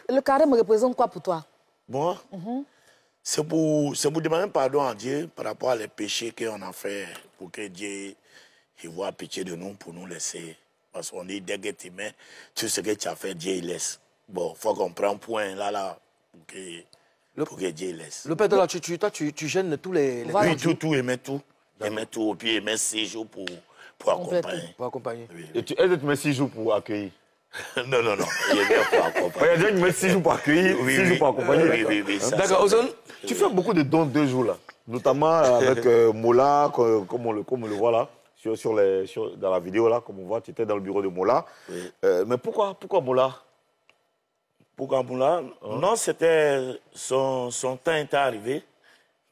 Le carême représente quoi pour toi? Bon, c'est pour demander pardon à Dieu par rapport à les péchés qu'on a fait, pour que Dieu il voit pitié de nous, pour nous laisser. Parce qu'on dit, dès que tu mets tout ce que tu as fait, Dieu il laisse. Bon, il faut qu'on prenne point là, pour que Dieu laisse. Le père de là, tu gênes tous les... Oui, tout, il met tout. Il met tout, et puis il met 6 jours pour accompagner. Pour accompagner. Oui. Et est-ce que tu mets 6 jours pour accueillir? Non, il est bien pour accompagner. Il y a des gens qui mettent 6 jours pour accueillir, 6 jours pour accompagner. Oui, d'accord, Ozone, tu fais beaucoup de dons 2 jours, là. Notamment avec Mola, comme on le voit là, dans la vidéo, là, comme on voit, tu étais dans le bureau de Mola. Oui. Mais pourquoi Mola? Pourquoi Moula? Non, c'était son temps était arrivé.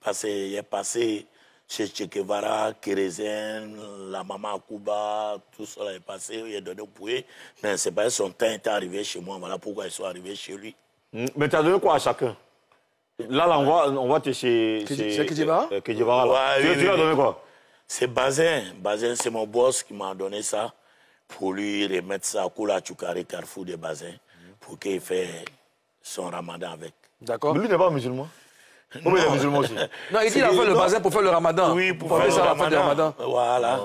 Parce qu'il est passé chez Che Guevara, Kérésène, la maman Akuba, tout ça est passé, il est donné au pouet. Mais c'est pas son temps était arrivé chez moi, voilà pourquoi ils sont arrivés chez lui. Mais tu as donné quoi à chacun? Là, on voit chez Kedjevara? Kedjevara, là. Tu lui as donné quoi? C'est Bazin. Bazin, c'est mon boss qui m'a donné ça pour lui remettre ça à Koula Tchoukari, Carrefour de Bazin, pour qu'il fasse son ramadan avec. D'accord. Mais lui n'est pas musulman. Non. Il est musulman aussi. Non, il dit qu'il a fait le bazin pour faire le ramadan. Oui, pour faire ça, la fête du ramadan. Voilà.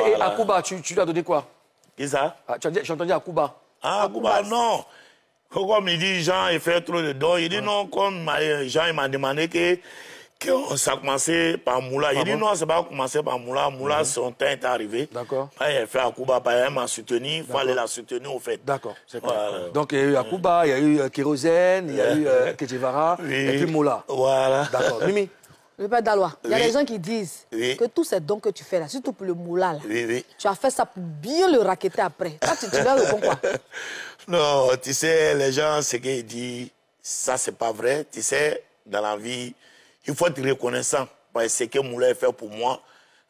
Et Akuba, tu lui as donné quoi? Qui ça? J'ai entendu Akuba. Ah, Akuba, non. Comme il dit, Jean, il fait trop de dons. Il dit non, comme Jean, il m'a demandé que ça a commencé par Moula. Il dit non, ça va commencer par Moula. Moula, son temps est arrivé. D'accord. Il a fait Akuba, il m'a soutenu. Il fallait la soutenir, au fait. D'accord, c'est voilà. clair. Donc, il y a eu Akuba, il y a eu Kérosène, il y a eu Kedjevara, et puis Moula. Voilà. D'accord. Mimi? Le père Dalois, il y a des gens qui disent que tous ces dons que tu fais là, surtout pour le moula, là, tu as fait ça pour bien le raqueter après. Là, tu leur réponds quoi? Non, tu sais, les gens, ce qu'ils disent, ça, c'est pas vrai. Tu sais, dans la vie, il faut être reconnaissant. Parce que ce que Moula a fait pour moi,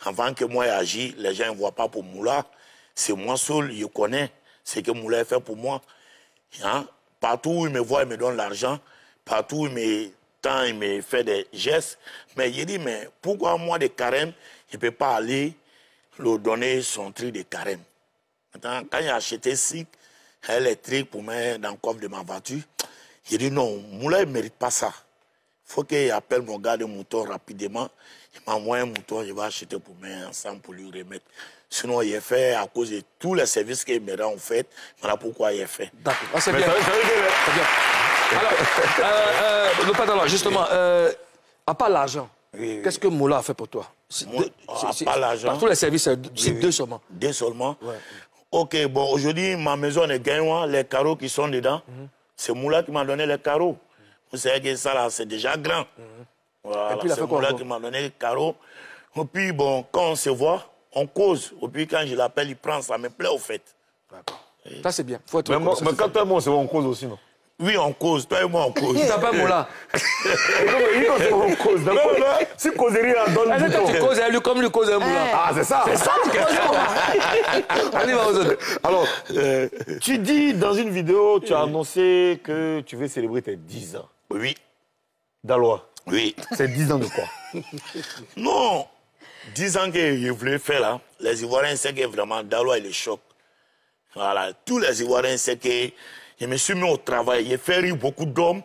avant que moi agi, les gens ne voient pas pour Moula. C'est moi seul, je connais ce que Moula a fait pour moi. Hein? Partout où il me voit, il me donne l'argent. Partout où il me fait des gestes. Mais il dit, mais pourquoi moi, de carême, je ne peux pas aller lui donner son truc de carême? Maintenant, quand il a acheté 6 électriques pour mettre dans le coffre de ma voiture, il dit non, Moula, il ne mérite pas ça. Il faut qu'il appelle mon gars de mouton rapidement. Il m'envoie un mouton, je vais acheter pour mettre ensemble pour lui remettre. Sinon, il est fait à cause de tous les services qu'il me rend en fait. Voilà pourquoi il est fait. D'accord. Ah, c'est bien. C'est bien. Alors, le père, justement, à part l'argent, qu'est-ce que Moula a fait pour toi? À part l'argent. Par tous les services, c'est 2 seulement. 2 seulement? Ouais. Ok, bon, aujourd'hui, ma maison est gagnant, les carreaux qui sont dedans, c'est Moula qui m'a donné les carreaux. Vous savez que ça, là, c'est déjà grand. Voilà, c'est Moula qui m'a donné les carreaux. Et puis, bon, quand on se voit, on cause. Et puis, quand je l'appelle, il prend, ça me plaît, au fait. D'accord. Ça, c'est bien. Faut être mais quand toi et moi, on se voit, on cause aussi, non? Oui, on cause. Toi et moi, on cause. Il t'appelle Moula. On cause. Si causerie, on donne du temps. Tu causes avec lui comme lui cause un Moula. Ah, c'est ça. C'est ça, tu causes comment? On y va aux autres. Alors, tu dis dans une vidéo, tu as annoncé que tu veux célébrer tes 10 ans. Oui. Dalois. Oui. C'est 10 ans de quoi? Non. 10 ans que je voulais faire là, les Ivoiriens savent que vraiment Dalois il est choc. Voilà. Tous les Ivoiriens savent que je me suis mis au travail. J'ai fait rire beaucoup d'hommes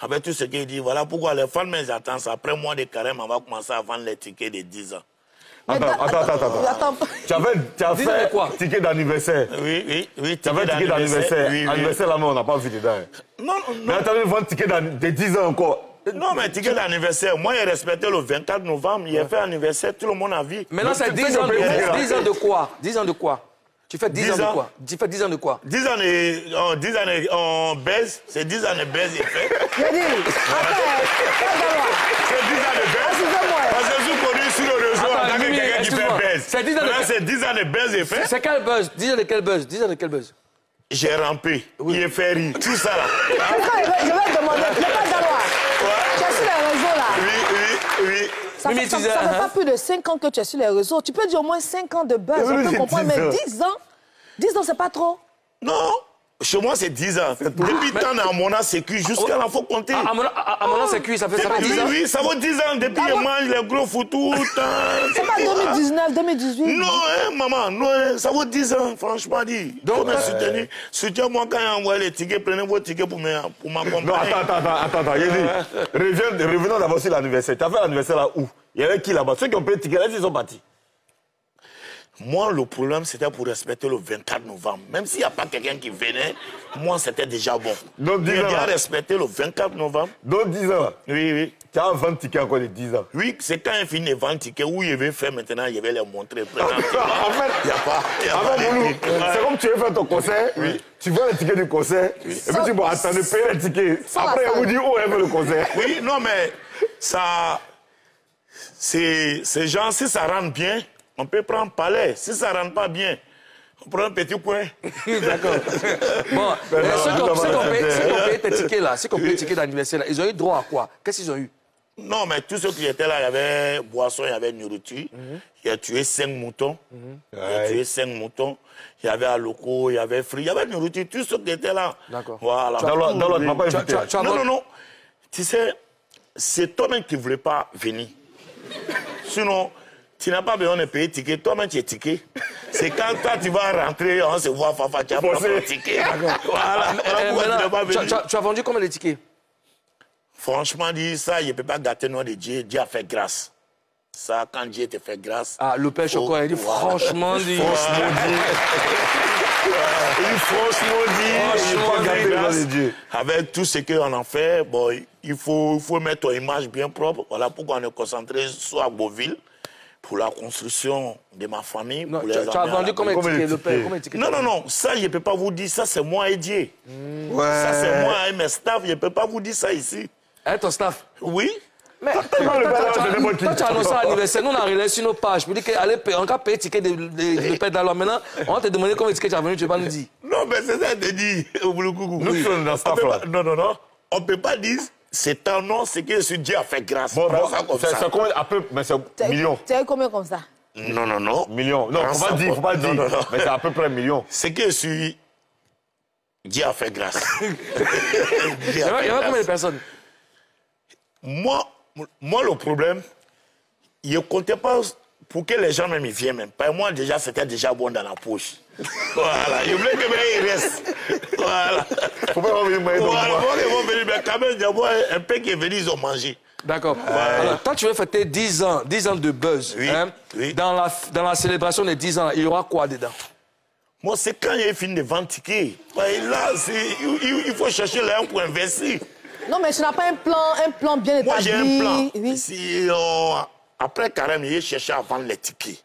avec tout ce qu'ils disent. Voilà pourquoi les femmes attendent ça. Après mois de carême, on va commencer à vendre les tickets de 10 ans. Attends. Tu as fait quoi? Ticket d'anniversaire. Oui. Tu avais ticket d'anniversaire. Oui. Anniversaire là, mais on n'a pas vu dedans. Non. Mais attendez, vendre ticket de 10 ans encore. Non, mais ticket d'anniversaire, moi, j'ai respecté le 24 novembre. Il a fait anniversaire, tout le monde a vu. Maintenant, c'est 10 ans de quoi? 10 ans de quoi? Tu fais 10 ans de quoi? Tu fais 10 ans de quoi? 10 ans en baise, c'est 10 ans de baise, il fait. Je dis, c'est 10 ans de baise. Parce que je suis connu sur le réseau en tant que quelqu'un qui fait baise. C'est 10 ans de baise, il fait. C'est quel buzz? 10 ans de quel buzz? 10 ans de quel buzz? J'ai rampé, il est fait rire, tout ça là. Je vais te demander, le pas Dalois. Tu es sur les réseaux là. Oui. Ça fait pas plus de 5 ans que tu es sur les réseaux. Tu peux dire au moins 5 ans de buzz, on peut comprendre, mais 10 ans? 10 ans, c'est pas trop? Non, Chez moi, c'est 10 ans. Depuis tant à Mona Sécu jusqu'à la faut compter. À Mona Sécu, ça fait 10 ans? Oui, ça vaut 10 ans. Depuis, je mange les gros foutous. C'est pas 2019, 2018? Non, hein, maman, non, ça vaut 10 ans, franchement dit. Donc, soutiens-moi quand il envoie les tickets, prenez vos tickets pour m'accompagner. Non, attends, revenons d'abord sur l'anniversaire. Tu as fait l'anniversaire là où? Il y avait qui là-bas? Ceux qui ont payé le ticket, là, ils sont partis. Moi, le problème, c'était pour respecter le 24 novembre. Même s'il n'y a pas quelqu'un qui venait, moi, c'était déjà bon. Donc, 10 ans. J'ai respecté le 24 novembre. Donc, 10 ans. Oui, oui. Tu as 20 tickets encore de 10 ans. Oui, c'est quand il finit les 20 tickets où il avait fait maintenant, il avait les montrer. En fait, il n'y a pas. C'est comme tu veux faire ton concert, oui. Tu vois les tickets du concert, et puis tu dis, bon, attendez, paye les tickets. Après, on vous dit, oh, elle veut le concert. Oui, non, mais ça. Ces gens, si ça rentre bien, on peut prendre palais. Si ça ne rentre pas bien, on prend un petit coin. D'accord. Bon, ceux qui ont payé tes tickets là, ceux qui ont payé tes tickets d'anniversaire là, ils ont eu droit à quoi? Qu'est-ce qu'ils ont eu? Non, mais tous ceux qui étaient là, il y avait boisson, il y avait nourriture. Il a tué 5 moutons. Il a tué 5 moutons. Il y avait aloko, il y avait fruits, il y avait nourriture. Tous ceux qui étaient là. D'accord. Voilà. Dans l'autre, papa invité. Non. Tu sais, c'est toi-même qui ne voulais pas venir. Sinon, tu n'as pas besoin de payer ticket. Toi-même, tu es ticket. C'est quand toi, tu vas rentrer, on se voit, Fafa, tu as pas ton ticket. Voilà. Tu as vendu combien de tickets? Franchement, dit ça, je ne peux pas gâter le nom de Dieu. Dieu a fait grâce. Ça, quand Dieu te fait grâce. Ah, le père Choco, il dit franchement dit. Franchement dit. Avec tout ce qu'on en fait, bon, il faut mettre ton image bien propre. Voilà pourquoi on est concentré soit à Beauville, pour la construction de ma famille. Non, pour tu as vendu combien de tickets, le père? Non, ça, je ne peux pas vous dire. Ça, c'est moi et Dieu. Ça, c'est moi et mes staffs. Je ne peux pas vous dire ça ici. Hein, ton staff? Oui. Mais toi, tu as annoncé l'anniversaire. Nous, on a relayé sur nos pages. Pour dire qu'allez, on va payer le ticket de père d'alors. Maintenant, on va te demander combien de tickets tu as venu, tu ne vas pas nous dire. Non, mais c'est ça, de dire. Nous sommes dans staff là. Non. On ne peut pas dire. C'est un nom, c'est que ce Dieu a fait grâce. Bon, c'est combien à peu, mais c'est millions. Tu as eu combien comme ça? Non. Millions. Non, faut pas dire. Non. Mais c'est à peu près millions. C'est que je suis. Dieu a fait grâce. Il y avait combien de personnes? Moi, le problème, je ne comptais pas pour que les gens même y viennent même. Pour moi, déjà, c'était déjà bon dans la poche. Voilà. Je voulais que les restent. Voilà. Faut pas revenir, mais quand même, d'abord, un peu qui est venu, ils ont mangé. D'accord. Alors, toi, tu veux fêter 10 ans de buzz. Oui, hein? oui. Dans la célébration des 10 ans, il y aura quoi dedans? Moi, c'est quand j'ai fini de vendre tickets. Là, il faut chercher là pour investir. Non, mais tu n'as pas un plan bien établi. Moi, j'ai un plan. Oui. Après, carrément, j'ai cherché à vendre les tickets.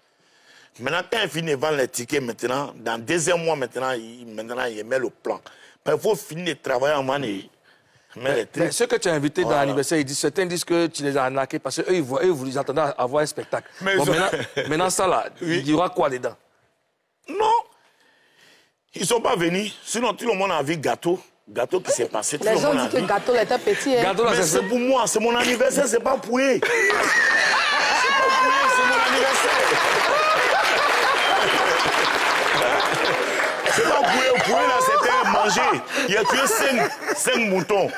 Maintenant, quand il finit de vendre les tickets, maintenant, dans le deuxième mois, maintenant, il met le plan. Mais il faut finir de travailler avant de mettre les trucs. Ceux que tu as invités dans l'anniversaire, certains disent que tu les as arnaqués parce qu'eux, ils attendaient à voir un spectacle. Bon, maintenant, ça là, il y aura quoi dedans? Non. Ils ne sont pas venus. Sinon, tout le monde a vu gâteau. Gâteau qui s'est passé. Les gens disent que le gâteau était petit. Hein. Mais c'est pour moi, c'est mon anniversaire, c'est pas pour eux. C'est pas pour eux, c'est mon anniversaire. C'est pas pour eux. Pour eux, là, c'était manger. Il a tué 5 moutons.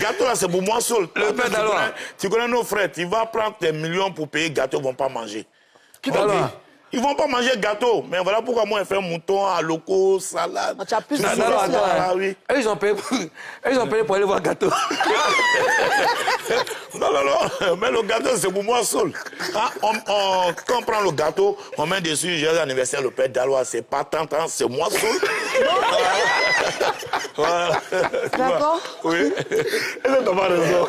Gâteau, là, c'est pour moi seul. Le père d'Alois. Tu connais nos frères, tu vas prendre tes millions pour payer gâteau, ils ne vont pas manger. Qui d'Alois? Ils ne vont pas manger gâteau. Mais voilà pourquoi moi, je fais mouton, aloko, salade. Tu as plus de oui. Ils ont payé pour aller voir gâteau. Non. Mais le gâteau, c'est pour moi seul. Quand on prend le gâteau, on met dessus, j'ai l'anniversaire, le père d'Alois, c'est pas tant, c'est moi seul. Voilà. D'accord. Oui. Et là, t'as pas raison.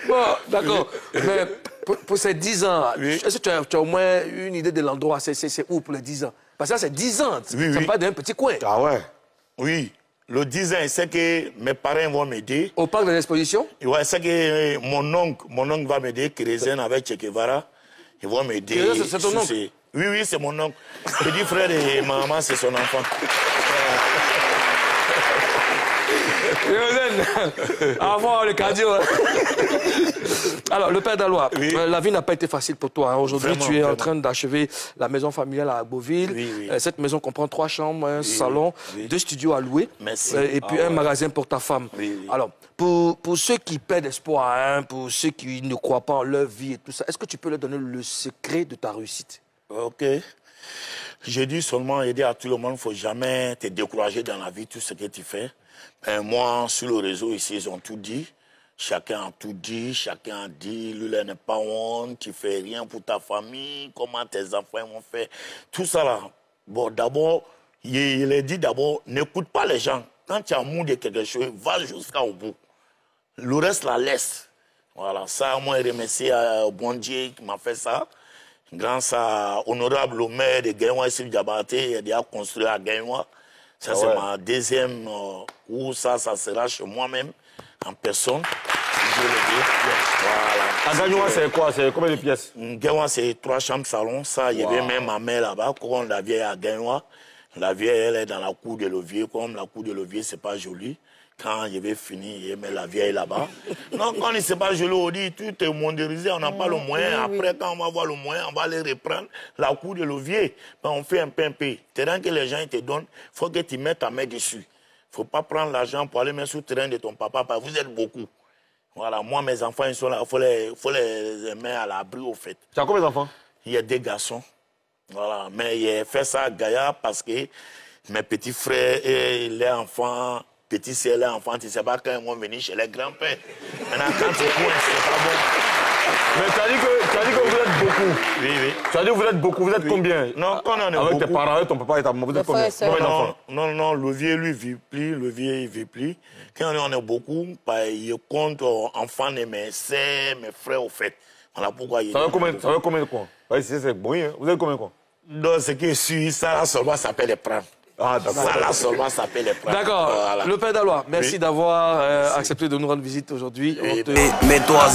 Bon, d'accord. Mais pour ces 10 ans, est-ce que tu as au moins une idée de l'endroit? C'est où pour les 10 ans? Parce que ça, c'est 10 ans. Oui, ça pas d'un petit coin. Ah ouais? Oui. Le 10 ans, c'est que mes parents vont m'aider. Au parc de l'exposition? Ouais, c'est que mon oncle va m'aider, Kérézen avec Che Guevara. Ils vont m'aider. C'est ton oncle? Oui, c'est mon oncle. Petit frère de ma maman, c'est son enfant. Au revoir, le cardio. Alors, le père Dalois, la vie n'a pas été facile pour toi. Hein. Aujourd'hui, tu es en train d'achever la maison familiale à Beauville. Cette maison comprend 3 chambres, un salon, 2 studios à louer. Merci. Et puis un magasin pour ta femme. Alors, pour ceux qui perdent espoir, hein, pour ceux qui ne croient pas en leur vie et tout ça, est-ce que tu peux leur donner le secret de ta réussite? Ok. J'ai dit seulement aider à tout le monde. Il ne faut jamais te décourager dans la vie, tout ce que tu fais. Ben, moi, sur le réseau ici, ils ont tout dit. Chacun a tout dit. Chacun a dit, lui, n'est pas honte. Tu ne fais rien pour ta famille. Comment tes enfants vont faire. Tout ça là. Bon, d'abord, il a dit d'abord, n'écoute pas les gens. Quand tu as amour de quelque chose, va jusqu'au bout. Le reste, la laisse. Voilà. Ça, moi, je remercie bon Dieu qui m'a fait ça. Grâce à honorable maire de Gaïwa, Sylvie Diabaté, il a déjà construit à Gaïwa. Ça, c'est ma deuxième où ça sera chez moi-même, en personne. Si je le dis. Voilà. À Gaïwa, c'est quoi? C'est combien de pièces? Gaïwa, c'est 3 chambres salon. Ça, il y avait même ma mère là-bas, comme la vieille à Gaïwa. La vieille, elle est dans la cour de levier. Comme la cour de levier, c'est pas joli. Quand je vais finir, je mets la vieille là-bas. Donc, quand il ne s'est pas joli, on dit tout est mondialisé, on n'a pas le moyen. Après, quand on va voir le moyen, on va aller reprendre la cour de levier. Ben, on fait un peu. Terrain que les gens ils te donnent, il faut que tu mettes ta main dessus. Il ne faut pas prendre l'argent pour aller mettre sur le terrain de ton papa, parce que vous êtes beaucoup. Voilà, moi, mes enfants, ils sont là, il faut les mettre à l'abri, au fait. Tu as combien d'enfants? Il y a 2 garçons. Voilà, mais j'ai fait ça à Gaïa parce que mes petits frères et les enfants, petits sœurs, les enfants, tu ne sais pas quand ils vont venir chez les grands-pères. Maintenant, quand c'est coin, c'est pas bon. Mais tu as dit que vous êtes beaucoup. Oui. Tu as dit que vous êtes beaucoup. Vous êtes combien? Non, quand on est avec beaucoup. Tes parents, avec ton papa et ta maman, vous êtes combien? Non, le vieux, lui, vit plus. Le vieux, il vit plus. Quand on est beaucoup, il compte enfants de mes sœurs, mes frères, au fait. Voilà pourquoi il ça veut combien de quoi? C'est bon, hein? Vous avez combien de quoi? Donc, ce qui est sûr, ça là seulement s'appelle les prendre. Ah, d'accord. Ça là seulement s'appelle les prendre. D'accord. Voilà. Le père Dalois, merci d'avoir accepté de nous rendre visite aujourd'hui. Mets-toi